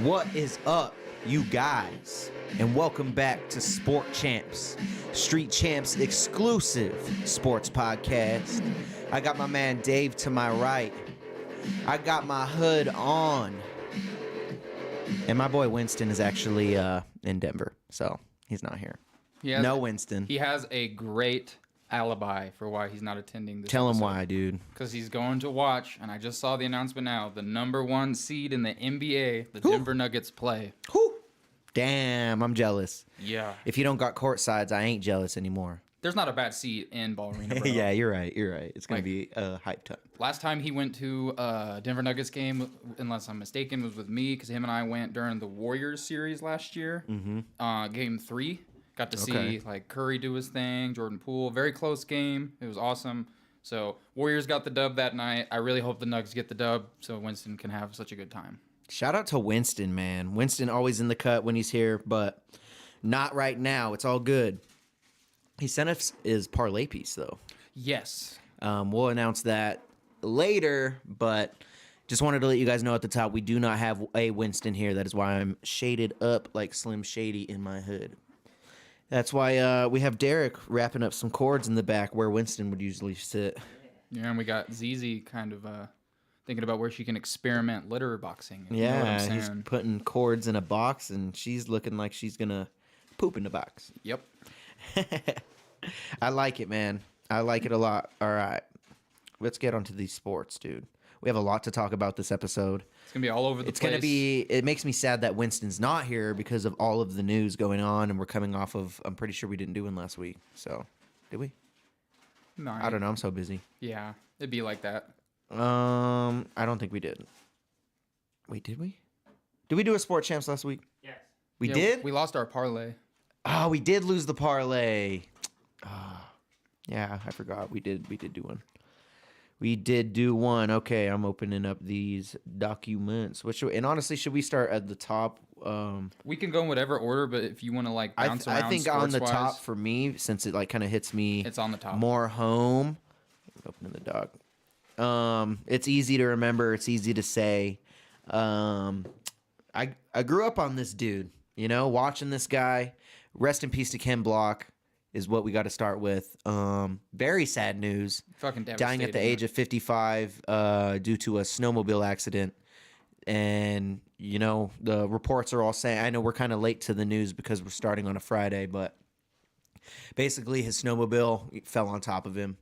What is up, you guys? And welcome back to Sport Champs, Street Champs exclusive sports podcast. I got my man Dave to my right. I got my hood on. And my boy Winston is actually in Denver, so he's not here. No Winston. He has a great alibi for why he's not attending this Tell him episode. why, dude. Because he's going to watch, and I just saw the announcement now, the number one seed in the NBA, the Denver Nuggets play. Whew. Damn, I'm jealous. Yeah. If you don't got court sides, I ain't jealous anymore. There's not a bad seat in Ball Arena, bro. Yeah, you're right. It's going to be a hype time. Last time he went to a Denver Nuggets game, unless I'm mistaken, was with me, because him and I went during the Warriors series last year. Game 3. Got to see like Curry do his thing, Jordan Poole. Very close game. It was awesome. So Warriors got the dub that night. I really hope the Nuggets get the dub so Winston can have such a good time. Shout out to Winston, man. Winston always in the cut when he's here, but not right now. It's all good. He sent us his parlay piece, though. Yes. We'll announce that later, but just wanted to let you guys know at the top, we do not have a Winston here. That is why I'm shaded up like Slim Shady in my hood. That's why we have Deryk wrapping up some cords in the back where Winston would usually sit. Yeah, and we got ZZ kind of thinking about where she can experiment litter boxing. Yeah, he's putting cords in a box, and she's looking like she's going to poop in the box. Yep. I like it, man. I like it a lot. All right. Let's get onto these sports, dude. We have a lot to talk about this episode. It's going to be all over the place. It's going to be, it makes me sad that Winston's not here because of all of the news going on, and we're coming off of, I'm pretty sure we didn't do one last week. So, did we? No. I don't know. I'm so busy. Yeah, it'd be like that. I don't think we did. Wait, did we? Did we do a Sport Champs last week? Yes. We did? We lost our parlay. Oh, we did lose the parlay. Yeah, I forgot. We did do one. We did do one. Okay, I'm opening up these documents. And honestly, should we start at the top? We can go in whatever order, but if you want to like bounce around, I think on the top for me, since it like kind of hits me. It's on the top. More home. Opening the doc. It's easy to remember. It's easy to say. I grew up on this dude. You know, watching this guy. Rest in peace to Ken Block. Is what we got to start with. Very sad news. Fucking dying at the age of 55 due to a snowmobile accident. And, you know, the reports are all saying, I know we're kind of late to the news because we're starting on a Friday, but basically his snowmobile fell on top of him.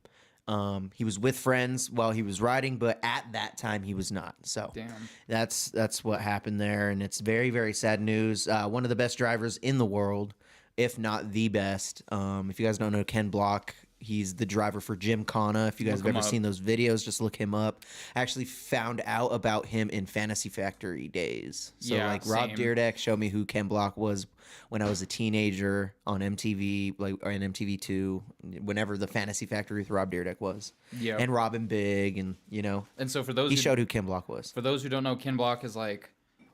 He was with friends while he was riding, but at that time he was not. So damn. That's what happened there. And it's very, very sad news. One of the best drivers in the world, if not the best. If you guys don't know Ken Block, he's the driver for Gymkhana. If you guys have ever seen those videos, just look him up. I actually found out about him in Fantasy Factory days. So yeah, like Rob Dyrdek showed me who Ken Block was when I was a teenager on MTV, like or in MTV2, whenever the Fantasy Factory with Rob Dyrdek was. Yeah. And Robin Big, and you know. And so for those he showed who Ken Block was. For those who don't know, Ken Block is like,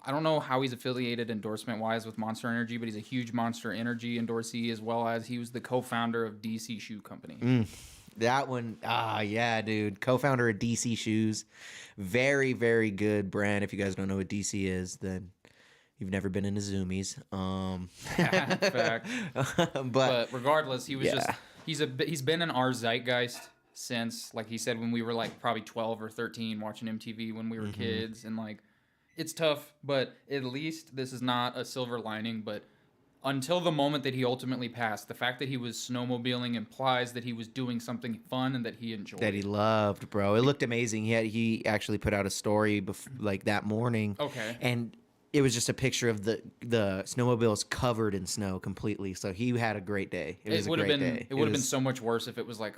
I don't know how he's affiliated endorsement-wise with Monster Energy, but he's a huge Monster Energy endorsee, as well as he was the co-founder of DC Shoe Company. That one, yeah, dude. Co-founder of DC Shoes. Very, very good brand. If you guys don't know what DC is, then you've never been into Zoomies. Fact. But regardless, he was he's been in our zeitgeist since, like he said, when we were like probably 12 or 13 watching MTV when we were kids, and like, it's tough, but at least this is not a silver lining. But until the moment that he ultimately passed, the fact that he was snowmobiling implies that he was doing something fun and that he enjoyed. That he loved, bro. It looked amazing. He actually put out a story like that morning. Okay. And it was just a picture of the snowmobiles covered in snow completely. So he had a great day. It was a great day. It would have been so much worse if it was like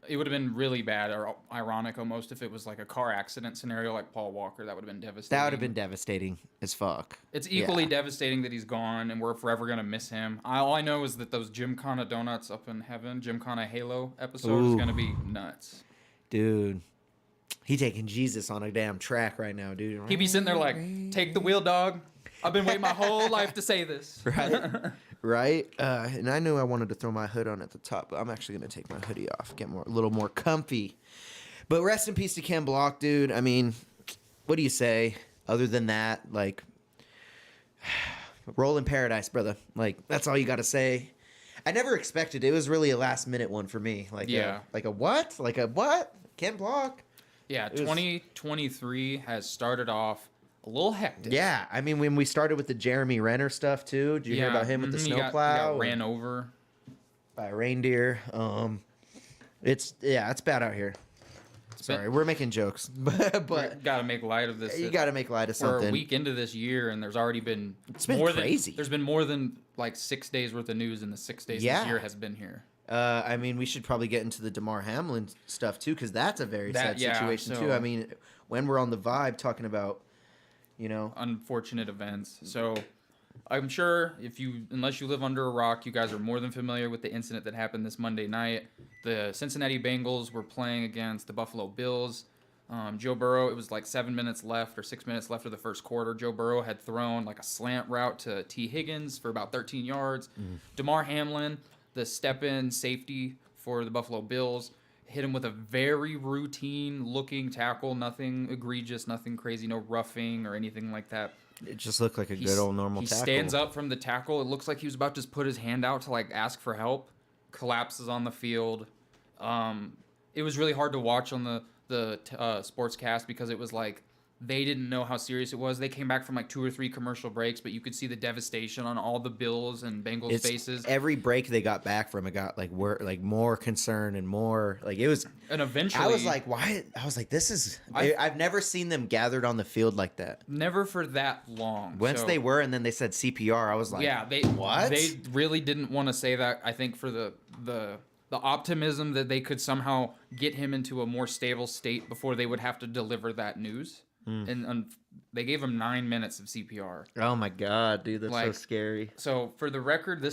it would have been really bad or ironic almost if it was like a car accident scenario like Paul Walker. That would have been devastating. That would have been devastating as fuck. It's equally devastating that he's gone and we're forever going to miss him. All I know is that those Gymkhana Donuts up in heaven, Gymkhana Halo episode is going to be nuts. Dude. He taking Jesus on a damn track right now, dude. He be sitting there like, take the wheel, dog. I've been waiting my whole life to say this. Right? Right? And I knew I wanted to throw my hood on at the top, but I'm actually going to take my hoodie off, get a little more comfy. But rest in peace to Ken Block, dude. I mean, what do you say? Other than that, like, Roll in paradise, brother. Like, that's all you got to say. I never expected it. It was really a last minute one for me. Like, like a what? Like a what? Can't block. Yeah, 2023 has started off a little hectic. Yeah, I mean, when we started with the Jeremy Renner stuff too, did you hear about him with the snowplow? He got ran over by a reindeer. It's bad out here. Sorry, we're making jokes, but gotta make light of this. You gotta make light of something. We're a week into this year, and there's already been crazy. There's been more than like 6 days worth of news in the 6 days this year has been here. I mean, we should probably get into the Damar Hamlin stuff too, because that's a very sad situation too. I mean, when we're on the vibe talking about, unfortunate events. So I'm sure unless you live under a rock, you guys are more than familiar with the incident that happened this Monday night. The Cincinnati Bengals were playing against the Buffalo Bills. Joe Burrow, it was like 7 minutes left or 6 minutes left of the first quarter. Joe Burrow had thrown like a slant route to T. Higgins for about 13 yards. Damar Hamlin, the step-in safety for the Buffalo Bills, hit him with a very routine-looking tackle. Nothing egregious, nothing crazy, no roughing or anything like that. It just looked like a good old normal tackle. He stands up from the tackle. It looks like he was about to just put his hand out to like ask for help. Collapses on the field. It was really hard to watch on the sportscast because it was like they didn't know how serious it was. They came back from like 2 or 3 commercial breaks, but you could see the devastation on all the Bills and Bengals faces. Every break they got back from it got like more concern and more like it was. And eventually, I was like, why? I was like, this is. I've never seen them gathered on the field like that. Never for that long. Once they were, and then they said CPR. I was like, what? They really didn't want to say that. I think for the optimism that they could somehow get him into a more stable state before they would have to deliver that news. And they gave him 9 minutes of CPR. Oh my god, dude, that's so scary. So for the record,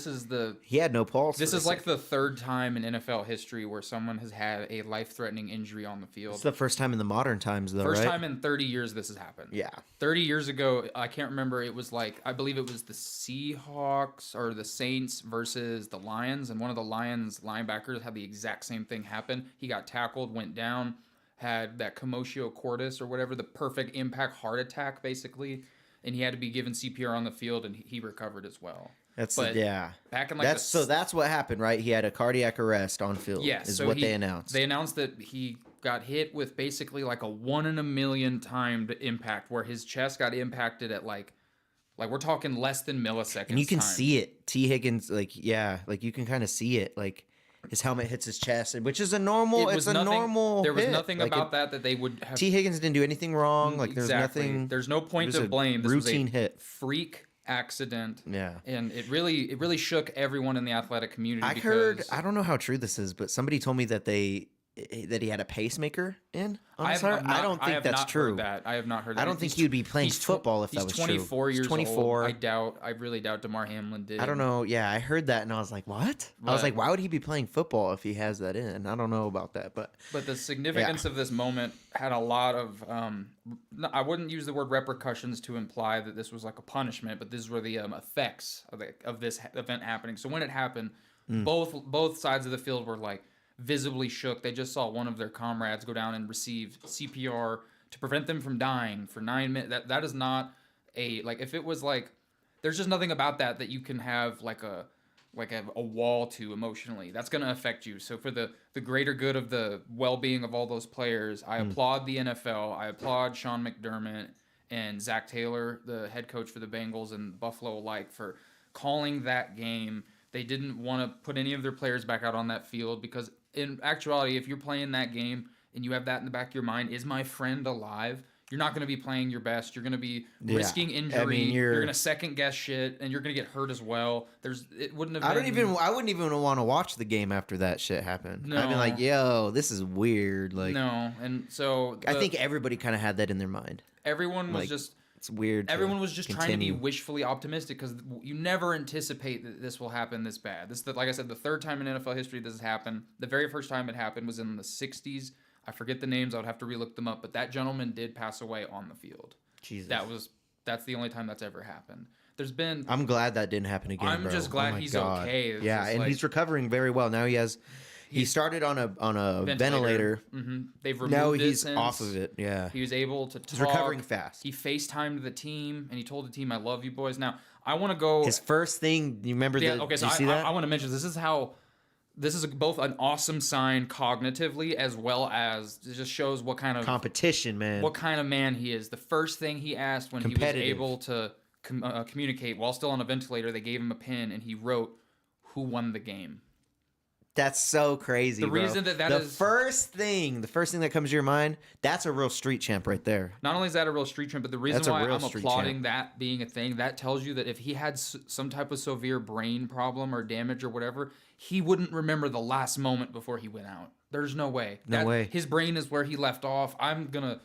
he had no pulse. This is like the 3rd time in NFL history where someone has had a life-threatening injury on the field. It's the first time in the modern times, though. First time in 30 years this has happened. Yeah, 30 years ago, I can't remember. It was like I believe it was the Seahawks or the Saints versus the Lions, and one of the Lions linebackers had the exact same thing happen. He got tackled, went down. Had that commotio cordis or whatever, the perfect impact heart attack, basically, and he had to be given CPR on the field, and he recovered as well. Back in like so that's what happened, right? He had a cardiac arrest on field. Yes, is what they announced. They announced that he got hit with basically like a 1 in a million timed impact, where his chest got impacted at like we're talking less than milliseconds. And you can see it. T. Higgins, like you can kind of see it, like. His helmet hits his chest, which is a normal. There was hit. nothing about that they would have. T. Higgins didn't do anything wrong. Like there's nothing. There's no point to blame. This routine was a hit. Freak accident. Yeah. And it really shook everyone in the athletic community. I heard. I don't know how true this is, but somebody told me that he had a pacemaker in on his heart. I don't think that's true. I have not heard that. I don't think he'd be playing football if that was true. He's 24 years old. I really doubt Damar Hamlin did. I don't know. Yeah, I heard that and I was like, what? I was like, why would he be playing football if he has that in? I don't know about that, but the significance of this moment had a lot of I wouldn't use the word repercussions to imply that this was like a punishment, but these were the effects of this event happening. So when it happened, both sides of the field were like visibly shook. They just saw one of their comrades go down and receive CPR to prevent them from dying for 9 minutes. That is not if it was like, there's just nothing about that you can have like a wall to emotionally. That's going to affect you. So for the greater good of the well-being of all those players, I applaud the NFL. I applaud Sean McDermott and Zach Taylor, the head coach for the Bengals and Buffalo alike, for calling that game. They didn't want to put any of their players back out on that field because in actuality, if you're playing that game and you have that in the back of your mind, is my friend alive? You're not going to be playing your best. You're going to be risking injury. I mean, you're going to second guess shit, and you're going to get hurt as well. It wouldn't have. I wouldn't even want to watch the game after that shit happened. No. I'd be like, yo, this is weird. Like, no, and so I think everybody kind of had that in their mind. Everyone was just. It's weird. Everyone was just trying to be wishfully optimistic because you never anticipate that this will happen this bad. This is, like I said, the 3rd time in NFL history this has happened. The very first time it happened was in the 60s. I forget the names. I would have to relook them up. But that gentleman did pass away on the field. Jesus. That's the only time that's ever happened. I'm glad that didn't happen again. I'm just glad he's okay. Yeah, and he's recovering very well. Now he has He started on a ventilator. Mm-hmm. They've removed Now it he's since. off of it. Yeah. He was able to talk. He's recovering fast. He FaceTimed the team, and he told the team, "I love you, boys." Now, I want to go. His first thing, you remember Yeah, the, okay, so did you see that? I want to mention this is both an awesome sign cognitively as well as it just shows what kind of competition, man. what kind of man he is. The first thing he asked when he was able to communicate while still on a ventilator, they gave him a pen and he wrote, "Who won the game?" That's so crazy. The reason that the first thing that comes to your mind, that's a real street champ right there. Not only is that a real street champ, but the reason why I'm applauding that being a thing, that tells you that if he had some type of severe brain problem or damage or whatever, he wouldn't remember the last moment before he went out. There's no way. No way. His brain is where he left off. I'm gonna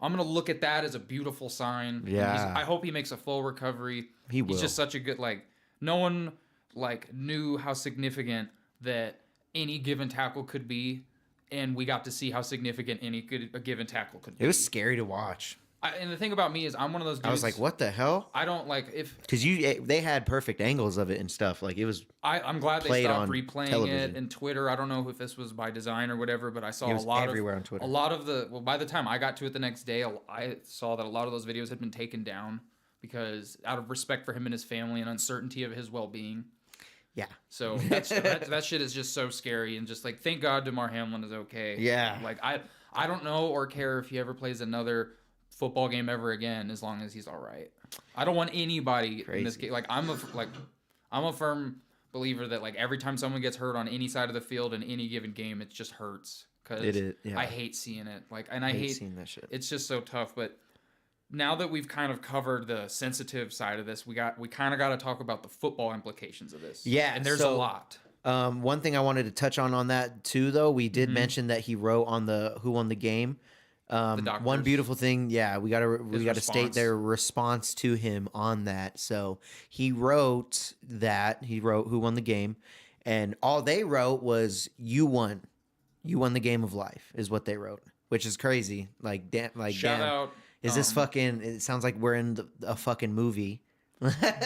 look at that as a beautiful sign. Yeah. I hope he makes a full recovery. He will. He's just such a good no one knew how significant that any given tackle could be, and we got to see how significant a given tackle could be. It was scary to watch. And the thing about me is I'm one of those dudes. I was like, what the hell? I don't because they had perfect angles of it and stuff. Like it was. I'm glad they stopped replaying television. it. And Twitter, I don't know if this was by design or whatever, but I saw it was everywhere on Twitter. A lot of by the time I got to it the next day, I saw that a lot of those videos had been taken down because out of respect for him and his family and uncertainty of his well-being. Yeah. So that shit is just so scary, and just thank God Damar Hamlin is okay. Yeah. I don't know or care if he ever plays another football game ever again, as long as he's all right. I don't want anybody in this game. I'm a firm believer that every time someone gets hurt on any side of the field in any given game, it just hurts because I hate seeing it. And I hate seeing that shit. It's just so tough, but. Now that we've kind of covered the sensitive side of this, we kind of got to talk about the football implications of this. Yeah, and there's a lot. One thing I wanted to touch on that too, though, we did mention that he wrote on the Who Won the Game. One beautiful thing, we gotta state their response to him on that. So he wrote Who Won the Game, and all they wrote was "You won the game of life" is what they wrote, which is crazy. Shout out. Is this fucking? It sounds like we're in a fucking movie.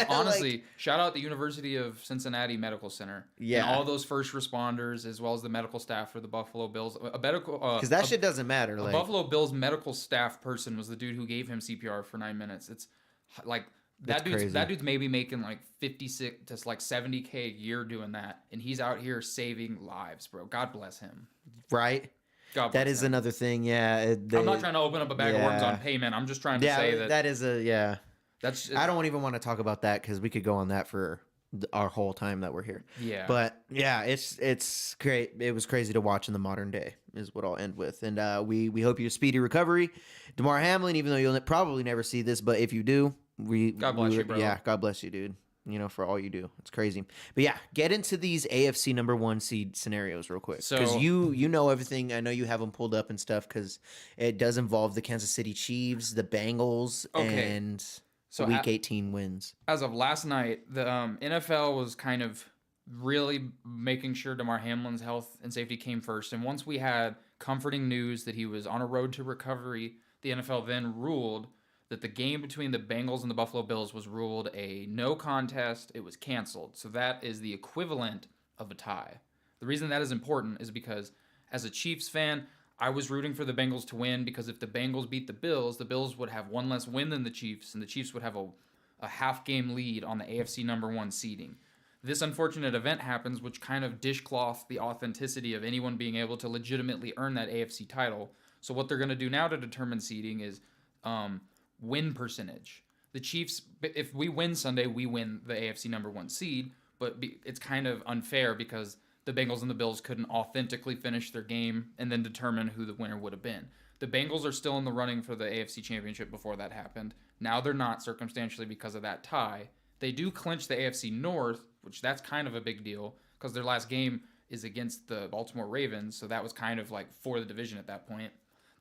Honestly, shout out the University of Cincinnati Medical Center. Yeah, and all those first responders as well as the medical staff for the Buffalo Bills. Because that shit doesn't matter. A Buffalo Bills medical staff person was the dude who gave him CPR for 9 minutes. It's that dude's maybe making 56 to $70K a year doing that, and he's out here saving lives, bro. God bless him. Right. That is another thing, yeah. I'm not trying to open up a bag of worms on payment. I'm just trying to say that. That is I don't even want to talk about that because we could go on that for our whole time that we're here. Yeah. But yeah, it's great. It was crazy to watch in the modern day is what I'll end with. And we hope you a speedy recovery. Damar Hamlin, even though you'll probably never see this, but if you do, God bless you, bro. Yeah, God bless you, dude. For all you do. It's crazy. But yeah, get into these AFC number 1 seed scenarios real quick. Because you know everything. I know you have them pulled up and stuff because it does involve the Kansas City Chiefs, the Bengals, and Week 18 wins. As of last night, the NFL was kind of really making sure Damar Hamlin's health and safety came first. And once we had comforting news that he was on a road to recovery, the NFL then ruled that the game between the Bengals and the Buffalo Bills was ruled a no contest. It was canceled. So that is the equivalent of a tie. The reason that is important is because as a Chiefs fan, I was rooting for the Bengals to win because if the Bengals beat the Bills would have one less win than the Chiefs, and the Chiefs would have a half-game lead on the AFC number 1 seeding. This unfortunate event happens, which kind of dishcloth the authenticity of anyone being able to legitimately earn that AFC title. So what they're going to do now to determine seeding is win percentage. The Chiefs, if we win Sunday, we win the AFC number 1 seed, but it's kind of unfair because the Bengals and the Bills couldn't authentically finish their game and then determine who the winner would have been. The Bengals are still in the running for the AFC Championship before that happened. Now they're not circumstantially because of that tie. They do clinch the AFC North, which that's kind of a big deal because their last game is against the Baltimore Ravens, so that was kind of for the division at that point.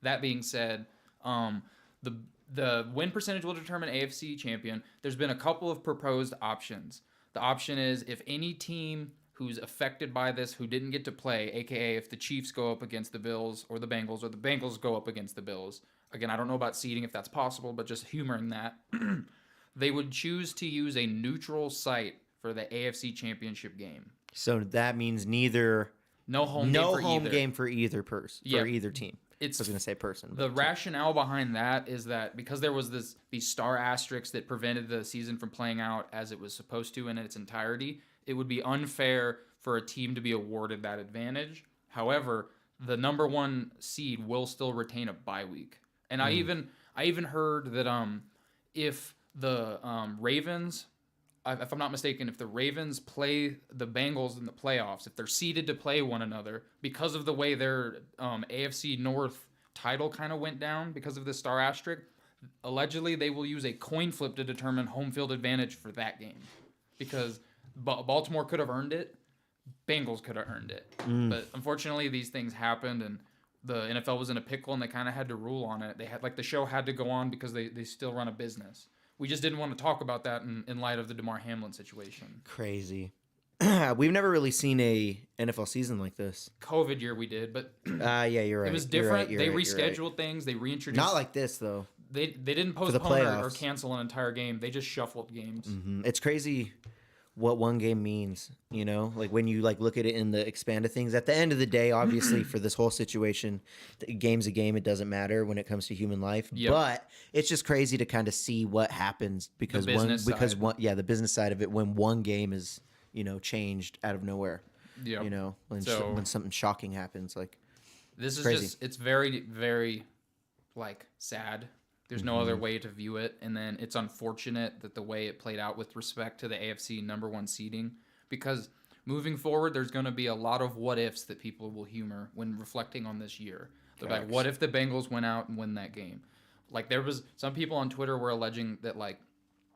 That being said, the win percentage will determine AFC champion. There's been a couple of proposed options. The option is if any team who's affected by this who didn't get to play, aka if the Chiefs go up against the Bills or the Bengals go up against the Bills. Again, I don't know about seeding if that's possible, but just humoring that. They would choose to use a neutral site for the AFC championship game. So that means neither No home game for either person, for either team. I was going to say person. The rationale behind that is that because there was these star asterisks that prevented the season from playing out as it was supposed to in its entirety, it would be unfair for a team to be awarded that advantage. However, the number 1 seed will still retain a bye week. And I even heard that if the Ravens, if I'm not mistaken, if the Ravens play the Bengals in the playoffs, if they're seeded to play one another, because of the way their AFC North title kind of went down because of the star asterisk, allegedly they will use a coin flip to determine home field advantage for that game. Because Baltimore could have earned it, Bengals could have earned it. But unfortunately, these things happened, and the NFL was in a pickle, and they kind of had to rule on it. They had the show had to go on because they still run a business. We just didn't want to talk about that in light of the Damar Hamlin situation. Crazy. We've never really seen a NFL season like this. COVID year we did, but yeah, you're right. It was different. They rescheduled things. They reintroduced. Not like this though. They didn't postpone or cancel an entire game. They just shuffled games. It's crazy what one game means, you know, like when you look at it in the expanded things. At the end of the day, obviously, for this whole situation, the game's a game. It doesn't matter when it comes to human life. Yep. But it's just crazy to kind of see what happens because the business side of it, when one game is, you know, changed out of nowhere. Yeah, you know, when something shocking happens, like this is crazy. It's very, very sad. There's no other way to view it. And then it's unfortunate that the way it played out with respect to the AFC number 1 seeding, because moving forward, there's going to be a lot of what ifs that people will humor when reflecting on this year. Like, what if the Bengals went out and win that game? Like, there was some people on Twitter were alleging that,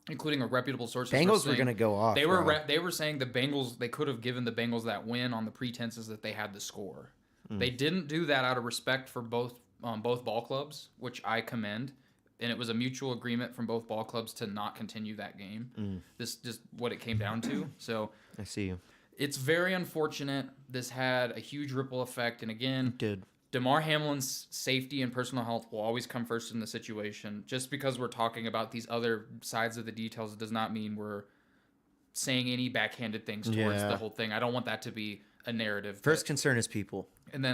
including a reputable source, Bengals were going to go off. They were saying the Bengals, they could have given the Bengals that win on the pretenses that they had the score. They didn't do that out of respect for both ball clubs, which I commend. And it was a mutual agreement from both ball clubs to not continue that game. This just what it came down to. So I see you. It's very unfortunate. This had a huge ripple effect. And again, Damar Hamlin's safety and personal health will always come first in the situation. Just because we're talking about these other sides of the details does not mean we're saying any backhanded things towards the whole thing. I don't want that to be a narrative. First concern is people. And then